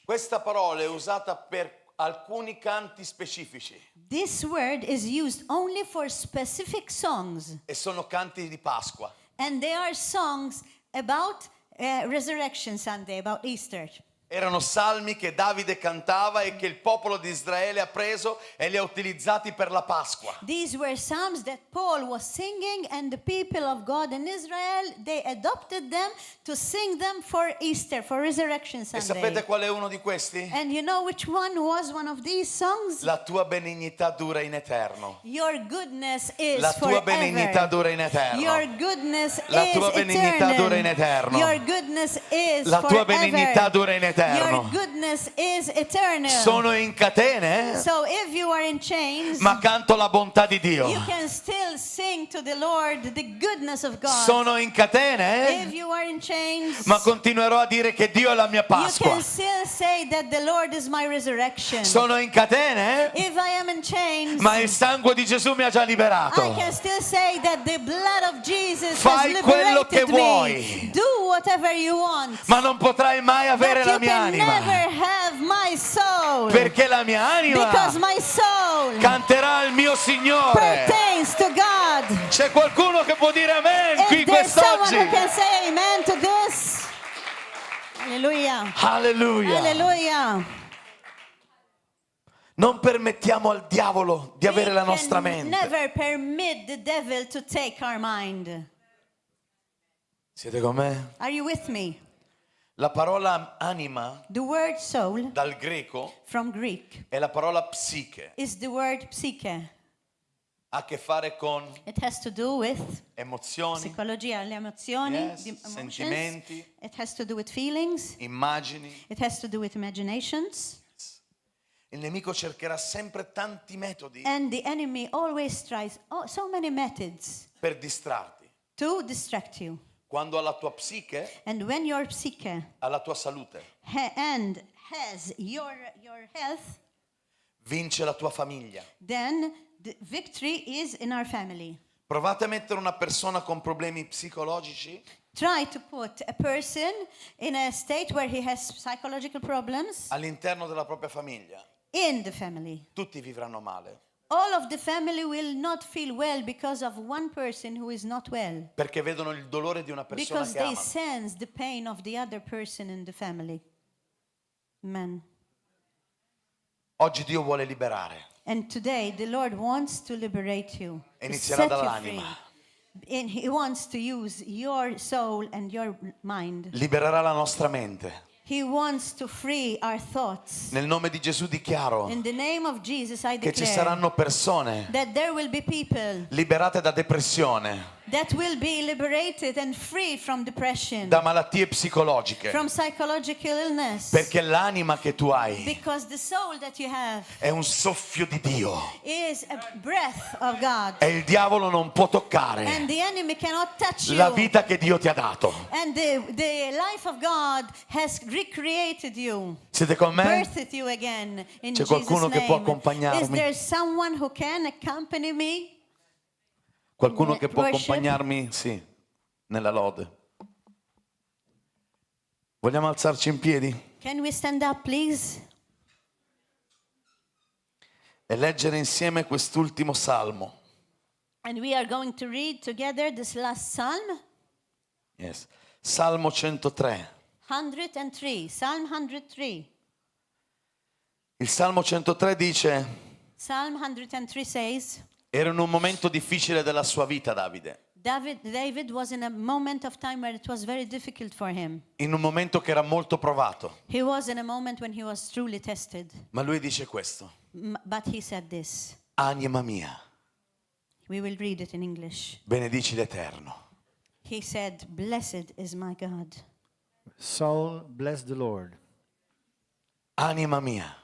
Questa parola è usata per alcuni canti specifici This word is used only for specific songs, e sono canti di Pasqua. and they are songs about Resurrection Sunday, about Easter. Erano salmi che Davide cantava e che il popolo di Israele ha preso e li ha utilizzati per la Pasqua. These were psalms that Paul was singing, and the people of God in Israel, they adopted them to sing them for Easter, for Resurrection E Sunday. sapete qual è uno di questi? And you know which one was one of these songs? La tua benignità dura in eterno. Your goodness is La tua benignità forever. dura in eterno. Your goodness La is tua benignità eternal. dura in eterno. Your goodness is La tua forever. benignità dura in eterno. Your goodness is eternal. Sono in catene, So if you are in chains, ma canto la bontà di Dio. you can still sing to the Lord the goodness of God. Sono in catene, If you are in chains, ma continuerò a dire che Dio è la mia you Pasqua. can still say that the Lord is my resurrection. Sono in catene, If I am in chains, ma il sangue di Gesù mi ha già I liberato. can still say that the blood of Jesus Fai has quello che liberated me. vuoi. Do whatever you want. Ma non potrai mai avere But la you mia can anima, never have my soul. perché la mia anima Because my soul canterà il mio Signore. pertains to God. C'è qualcuno che può dire amen qui If there's someone quest'oggi? who can say amen to this, hallelujah. Alleluia. Hallelujah. Non permettiamo al diavolo di avere la nostra We can mente. never permit the devil to take our mind. Siete con me? Are you with me? La parola anima The word soul dal greco from Greek è la parola psiche. is the word psyche. Ha a che fare con It has to do with emozioni, psicologia, le emozioni, Yes, the emotions. sentimenti. It has to do with feelings. immagini. It has to do with imaginations. Il nemico cercherà sempre tanti metodi And the enemy always tries so many methods per distrarti. to distract you. Quando alla tua psiche, And when your psyche alla tua salute, and has your health, vince la tua famiglia. then the victory is in our family. Provate a mettere una persona con problemi psicologici try to put a person in a state where he has psychological problems all'interno della propria famiglia, in the family. tutti vivranno male. All of the family will not feel well because of one person who is not well. Perché vedono il dolore di una persona Because che they amano. sense the pain of the other person in the family. Amen. Oggi Dio vuole liberare. And today the Lord wants to liberate you. To Inizierà set you dall'anima. free. And He wants to use your soul and your mind. Libererà la nostra mente. He wants to free our thoughts. Nel nome di Gesù dichiaro In the name of Jesus, I che ci declare saranno persone that there will be people liberate da depressione, that will be liberated and free from depression, da malattie psicologiche, from psychological illness. perché l'anima che tu hai Because the soul that you have è un soffio di Dio is a breath of God. e il diavolo non può toccare And the enemy cannot touch you. la vita che Dio ti ha dato. And the life of God has recreated you, Siete con me? birthed you again in C'è Jesus' qualcuno che può name. accompagnarmi? Is there someone who can accompany me? Qualcuno che può Worship. accompagnarmi? Sì, nella lode. Vogliamo alzarci in piedi Can we stand up, please? e leggere insieme quest'ultimo salmo? And we are going to read together this last psalm, Yes. Salmo 103. 103, Psalm 103. Il Salmo 103 dice: Psalm 103 says, era in un momento difficile della sua vita Davide, David was in a moment of time where it was very difficult for him. in un momento che era molto provato, He was in a moment when he was truly tested. ma lui dice questo: But he said this. anima mia, We will read it in English. benedici l'Eterno. He said, "Blessed is my God." Soul, bless the Lord. Anima mia,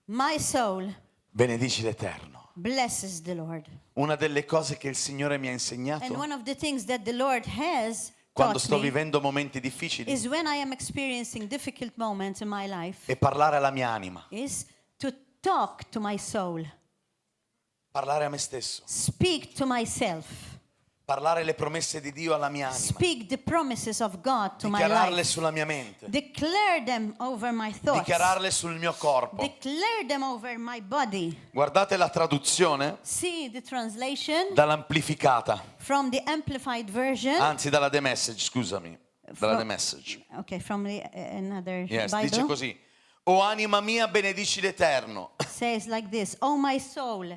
My soul benedici l'Eterno. blesses the Lord. Una delle cose che il Signore mi ha And insegnato one of the things that the Lord has quando taught sto me vivendo momenti difficili is when I am experiencing difficult moments in my life è parlare alla mia anima, is to talk to my soul, parlare a me stesso, speak to myself, parlare le promesse di Dio alla mia anima, speak the promises of God to my dichiararle life, sulla mia mente, declare them over my thoughts, dichiararle sul mio corpo. declare them over my body. Guardate la traduzione See the translation dall'amplificata, from the Amplified Version. anzi dalla The Message, scusami, dalla Fro- The Message. Okay, from the, another Yes, Bible. dice così: o anima mia, benedici l'Eterno, Says like this: "Oh my soul,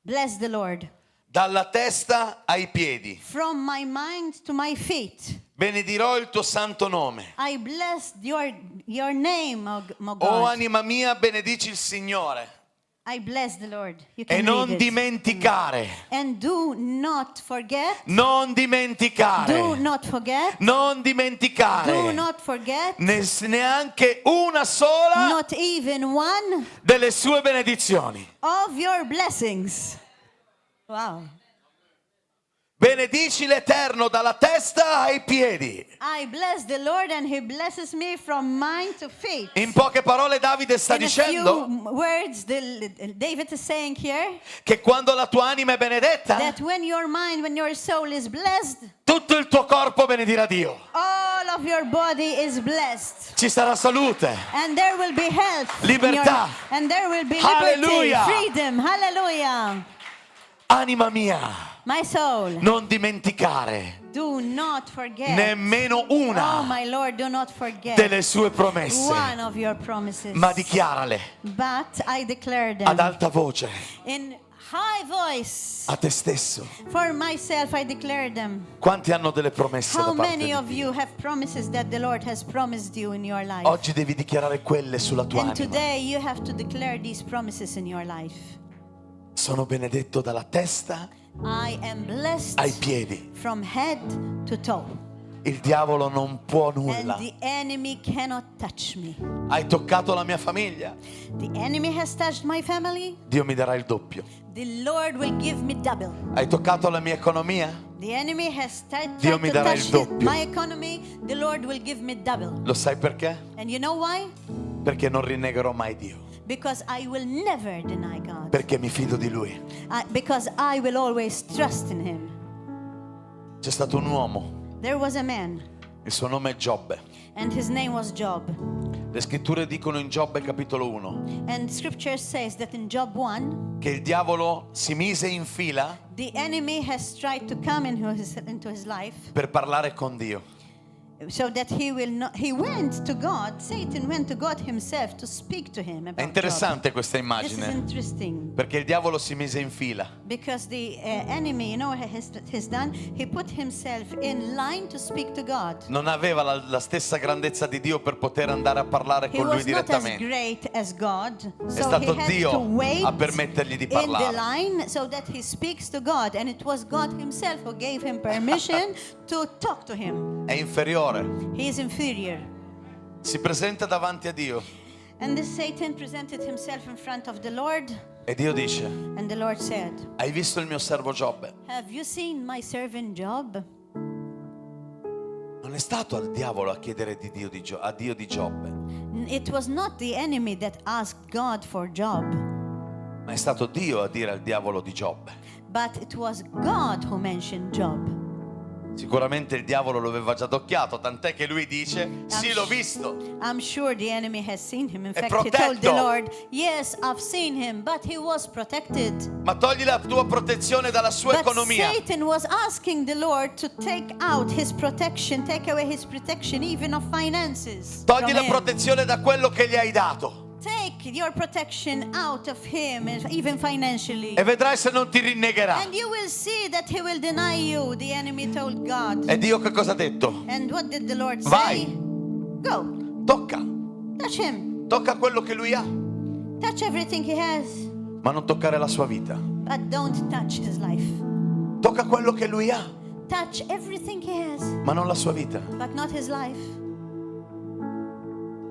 bless the Lord. dalla testa ai piedi. From my mind to my feet, Benedirò il tuo santo nome. I bless your name, O O God. anima mia, benedici il Signore. I bless the Lord." You E can non read it. dimenticare, And do not forget. non Do dimenticare, not forget. non Do dimenticare not forget. neanche una sola Not even one delle sue benedizioni. of your blessings. Wow. Benedici l'Eterno dalla testa ai piedi. I bless the Lord and He blesses me from mind to feet. In poche parole Davide sta In a dicendo few words, David is saying here che quando la tua anima è benedetta, that when your mind, when your soul is blessed, tutto il tuo corpo benedirà Dio. all of your body is blessed. Ci sarà salute, And there will be health. in Libertà. and there will be liberty, Hallelujah. freedom. Hallelujah. anima mia, My soul, non dimenticare do not forget. nemmeno Oh, una my Lord, do not forget delle sue promesse, one of your promises. ma dichiarale But I declare ad them alta voce in high voice. a te stesso. For myself, I declare them. Quanti hanno delle promesse How da parte many di of Dio? you have promises that the Lord has promised you in your life? Oggi devi dichiarare quelle sulla tua And anima. today you have to declare these promises in your life. Sono benedetto dalla testa I am blessed ai piedi. from head to toe. Il diavolo non può And nulla. the enemy cannot touch me. Hai toccato la mia famiglia? The enemy has touched my family. Dio mi darà il doppio. The Lord will give me double. Hai toccato la mia economia? The enemy has Dio tried mi to darà touch il doppio. my economy. The Lord will give me double. Lo sai perché? And you know why? Perché non rinnegherò mai Dio. Because I will never deny God. Perché mi fido di Lui. Because I will always trust in Him. C'è stato un uomo There was a man Il suo nome è Giobbe. and his name was Job. Le scritture dicono in Giobbe capitolo 1 And scripture says that in Job 1, che il diavolo si mise in fila the enemy has tried to come into his life per parlare con Dio. so that he went to God. Satan went to God himself to speak to him È about interessante questa Job. This is immagine interesting perché il diavolo si mise in fila. because the enemy, you know what has done? He put himself in line to speak to God. Non aveva la stessa grandezza di Dio per poter andare a parlare He con lui was not as direttamente. great as God, so stato he had Dio to wait a permettergli di in the parlare. line so that he speaks to God, and it was God himself who gave him permission to talk to him. È inferiore. He is inferior. Si presenta davanti a Dio And this Satan presented himself in front of the Lord, e Dio dice: and the Lord said, hai visto il mio servo Giobbe? "Have you seen my servant Job?" Non è stato al diavolo a chiedere a Dio di Giobbe, It was not the enemy that asked God for Job, ma è stato Dio a dire al diavolo di Giobbe. but it was God who mentioned Job. Sicuramente il diavolo lo aveva già docchiato, tant'è che lui dice: sì, l'ho visto. I'm sure the enemy has seen him. In È fact, he told the protetto. Lord, "Yes, I've seen him, but he was protected." Ma togli la tua protezione dalla sua But economia. Satan was asking the Lord to take out his protection, take away his protection even of finances. Togli from la him. protezione da quello che gli hai dato. Take your protection out of him, even financially. E vedrai se non ti rinnegherà. And you will see that he will deny you, the enemy told God. E Dio che cosa ha detto? And what did the Lord Vai. say? Go, Tocca. touch him. Tocca quello che lui ha, Touch everything he has, ma non toccare la sua vita. but don't touch his life. Tocca quello che lui ha, Touch everything he has, ma non la sua vita. but not his life.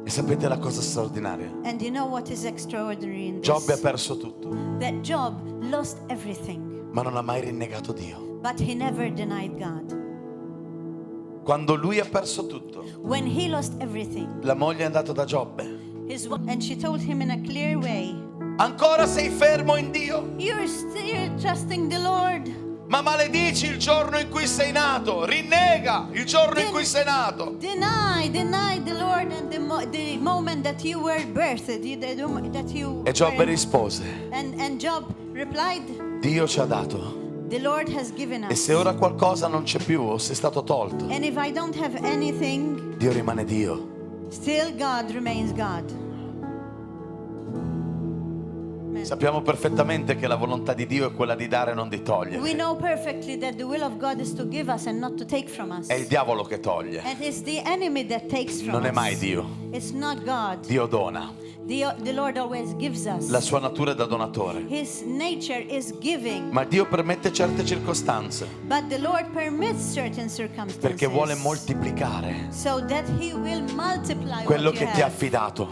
E sapete la cosa straordinaria? And you know what is extraordinary in Giobbe ha this? perso tutto, That Job lost everything, ma non ha mai rinnegato Dio. but he never denied God. Quando lui ha perso tutto, When he lost everything, la moglie è andata da Giobbe. and she told him in a clear way, Ancora sei fermo in Dio? "You're still trusting the Lord. Ma maledici il giorno in cui sei nato, rinnega il giorno in cui sei nato. Deny the Lord and the moment that you were birthed, that you E Giobbe were in-" rispose: And Job replied, Dio ci ha dato, "The Lord has given e us. se ora qualcosa non c'è più o se è stato tolto, And if I don't have anything, Dio rimane Dio. still God remains God." Sappiamo perfettamente che la volontà di Dio è quella di dare e non di We togliere. know perfectly that the will of God is to give us and not to take from us. È il diavolo che toglie, And it's the enemy that takes from non è us. mai Dio. It's not God. Dio dona, The Lord always gives us. la sua natura è da donatore. His nature is giving. Ma Dio permette certe circostanze But the Lord permits certain circumstances. perché vuole moltiplicare so that He will multiply quello what you che ti ha have. affidato.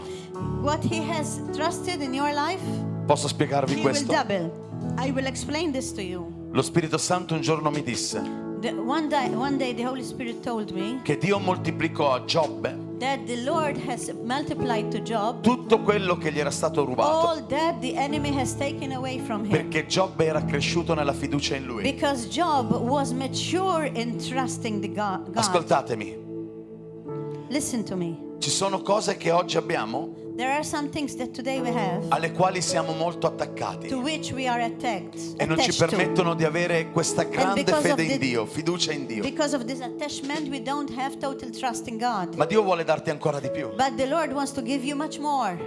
What He has trusted in your life, Posso spiegarvi He will questo? double. I will explain this to you. Lo Spirito Santo un giorno mi disse One day the Holy Spirit told me che Dio moltiplicò a Giobbe that the Lord has multiplied to Job tutto quello che gli era stato rubato, all that the enemy has taken away from him. perché Giobbe era cresciuto nella fiducia in lui. Because Job was mature in trusting the God. Ascoltatemi, Listen to me. ci sono cose che oggi abbiamo There are some things that today we have alle quali siamo molto attaccati to which we are attacked. e non ci attached to. permettono di avere questa grande because of fede in the- Dio, fiducia in Dio. Because of this attachment, we don't have total trust in God. Ma Dio vuole darti ancora di più. But the Lord wants to give you much more.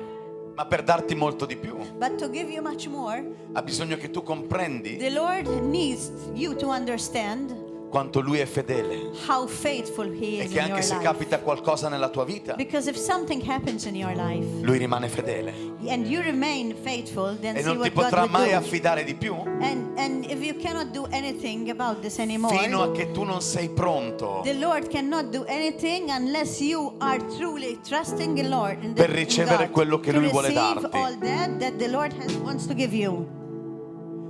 Ma per darti molto di più But to give you much more, ha bisogno che tu comprendi the Lord needs you to understand quanto Lui è fedele how faithful He e is che in anche your se life. capita qualcosa nella tua vita, Because if something happens in your life Lui rimane fedele and you remain faithful, then e see non ti what God potrà will mai do. affidare di più And if you cannot do anything about this anymore, fino a che tu non sei pronto the Lord cannot do anything unless you are truly trusting the Lord in per in ricevere God, quello che to Lui vuole receive darti. all that the Lord wants to give you.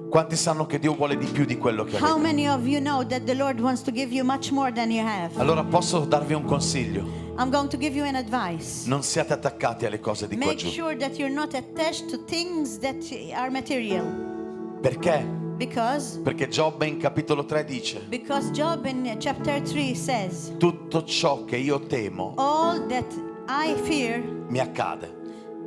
Quanti sanno che Dio vuole di più di quello che How avete? many of you know that the Lord wants to give you much more than you have? Allora posso darvi un consiglio: I'm going to give you an advice. non siate attaccati alle cose di qua Make giù. sure that you're not attached to things that are material. Perché Perché Giobbe in capitolo 3 dice: because Job in chapter 3 says, tutto ciò che io temo all that I fear mi accade.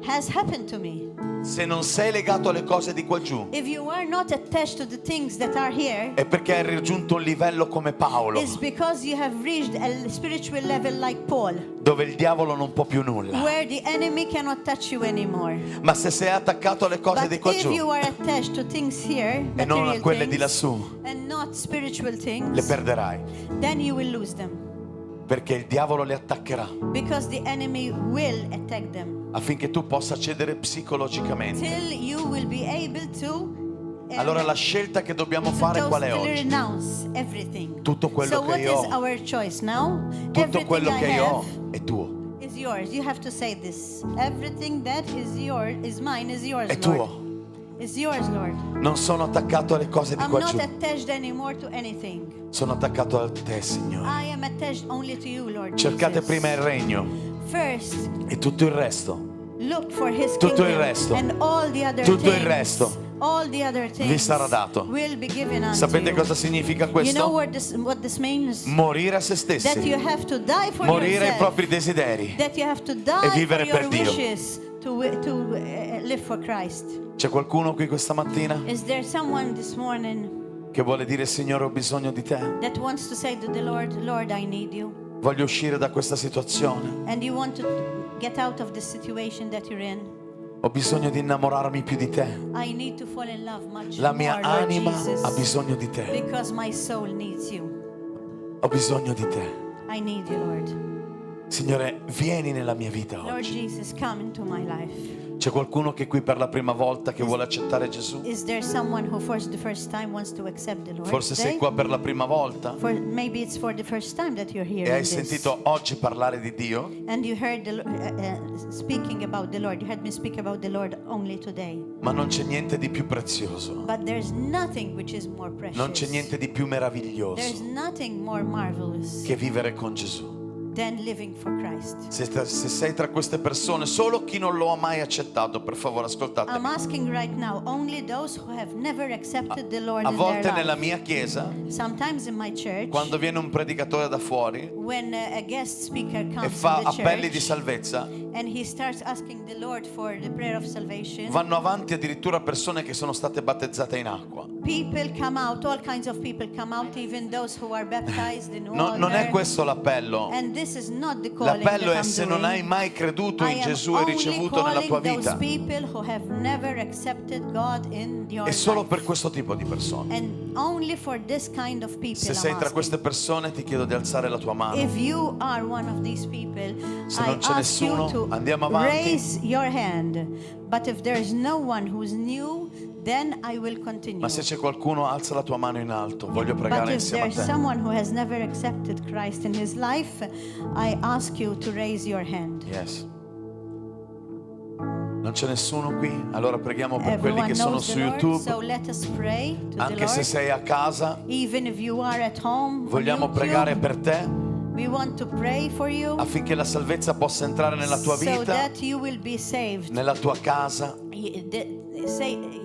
has happened to me. Se non sei legato alle cose di qua giù, If you are not attached to the things that are here, è perché hai raggiunto un livello come Paolo, it's because you have reached a spiritual level like Paul, dove il diavolo non può più nulla. where the enemy cannot touch you anymore. Ma se sei attaccato alle cose But di qua if giù you are attached to things here, e non a material quelle di things, lassù, and not spiritual le things, perderai, then you will lose them. perché il diavolo le attaccherà Because the enemy will attack them affinché tu possa cedere psicologicamente. till you will be able to Allora la scelta che dobbiamo fare qual è totally oggi? renounce everything. Tutto quello So che what io is ho, our choice now? tutto Everything quello I che io ho have è tuo, is yours. You have to say this. Everything that is yours, is mine, is yours, è Lord. tuo. Is yours, Lord. Non sono attaccato alle cose di I'm qua not giù, attached anymore to anything. sono attaccato a te, Signore. I am attached only to you, Lord Cercate Jesus. prima il regno First, e tutto il resto, look for His tutto il kingdom, resto, and all the other tutto il things, resto all the other vi things sarà dato. will be given unto Sapete you. cosa significa You know questo? what this means? Morire a se That you stessi, have to die for morire ai yourself. propri desideri. That you have to die vivere for per your Dio. wishes to live for Christ. C'è qualcuno qui questa mattina Is there someone this morning che vuole dire: Signore, ho bisogno di te, that wants to say to the Lord, Lord, I need you, voglio uscire da questa situazione, and you want to get out of the situation that you're in? ho bisogno di innamorarmi più di te, I need to fall in love much la mia more, Lord anima Jesus, ha bisogno di te, because my soul needs you. ho bisogno di te. I need you, Lord. Signore, vieni nella mia vita Lord oggi. Jesus, come into my life. C'è qualcuno che è qui per la prima volta che vuole accettare Gesù? Is there someone who for the first time wants to accept the Lord Forse sei today? qua per la prima volta Maybe it's for the first time that you're here e hai in this. sentito oggi parlare di Dio, And you heard speaking about the Lord. You heard me speak about the Lord only today. ma non c'è niente di più prezioso, But there's nothing which is more precious. non c'è niente di più There's meraviglioso nothing more marvelous che vivere con Gesù. than living for Christ. Se sei tra queste persone, solo chi non lo ha mai accettato, per favore I'm ascoltatemi. asking right now only those who have never accepted the Lord A in volte their nella life. mia chiesa, Sometimes in my church, quando viene un predicatore da fuori when a guest speaker e comes fa to the appelli di church salvezza, and he starts asking the Lord for the prayer of salvation, vanno avanti addirittura persone che sono state battezzate in acqua. people come out, all kinds of people come out, even those who are baptized in water. Non è questo l'appello. And this is not the calling L'appello that è: I'm se non doing. hai mai creduto I in am Gesù e only ricevuto nella tua calling those vita, people who have never accepted God in your è solo life. per questo tipo di persone. And only for this kind of people Se I'm sei tra asking. queste persone, ti chiedo di alzare la tua mano. If you are one of these people, Se I non c'è ask you nessuno, to andiamo avanti. raise your hand. But if there is no one who's new, then I will continue. Ma se c'è qualcuno, alza la tua mano in alto. Voglio pregare But if insieme a there's te. someone who has never accepted Christ in his life, I ask you to raise your hand. Yes. Non c'è nessuno qui? Allora preghiamo per quelli Everyone che sono knows su the Lord, YouTube. so let us pray to the Anche se Lord. sei a casa, Even if you are at home, on vogliamo YouTube, pregare per te we want to pray for you affinché la salvezza possa entrare nella tua so vita, that you will be saved. nella tua casa.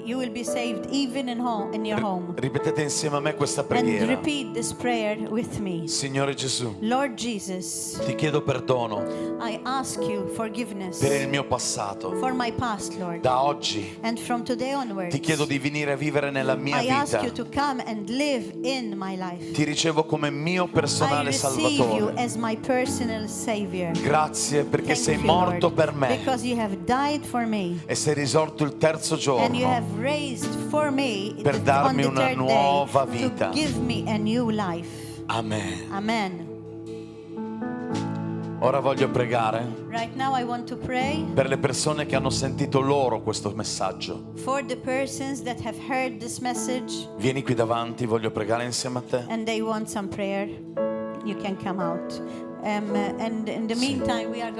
You will be saved even in your home. Ripetete insieme a me questa And preghiera. repeat this prayer with me. Signore Gesù, Lord Jesus, ti chiedo perdono I ask you forgiveness per il mio passato. for my past, Lord. Da oggi And from today onwards, ti chiedo di venire a vivere nella mia I ask vita. you to come and live in my life. Ti ricevo come mio I personale receive you Salvatore. as my personal Savior. Grazie perché Thank sei you, morto Lord, per me because you have died for me. e sei risorto il terzo And you giorno have raised for me per on darmi the una third nuova day vita. to give me a new life. Amen. Amen. Ora voglio pregare Right now I want to pray per le persone che hanno sentito loro questo messaggio. for the persons that have heard this message Vieni qui davanti, voglio pregare insieme a te. and they want some prayer. You can come out. And in the meantime we are going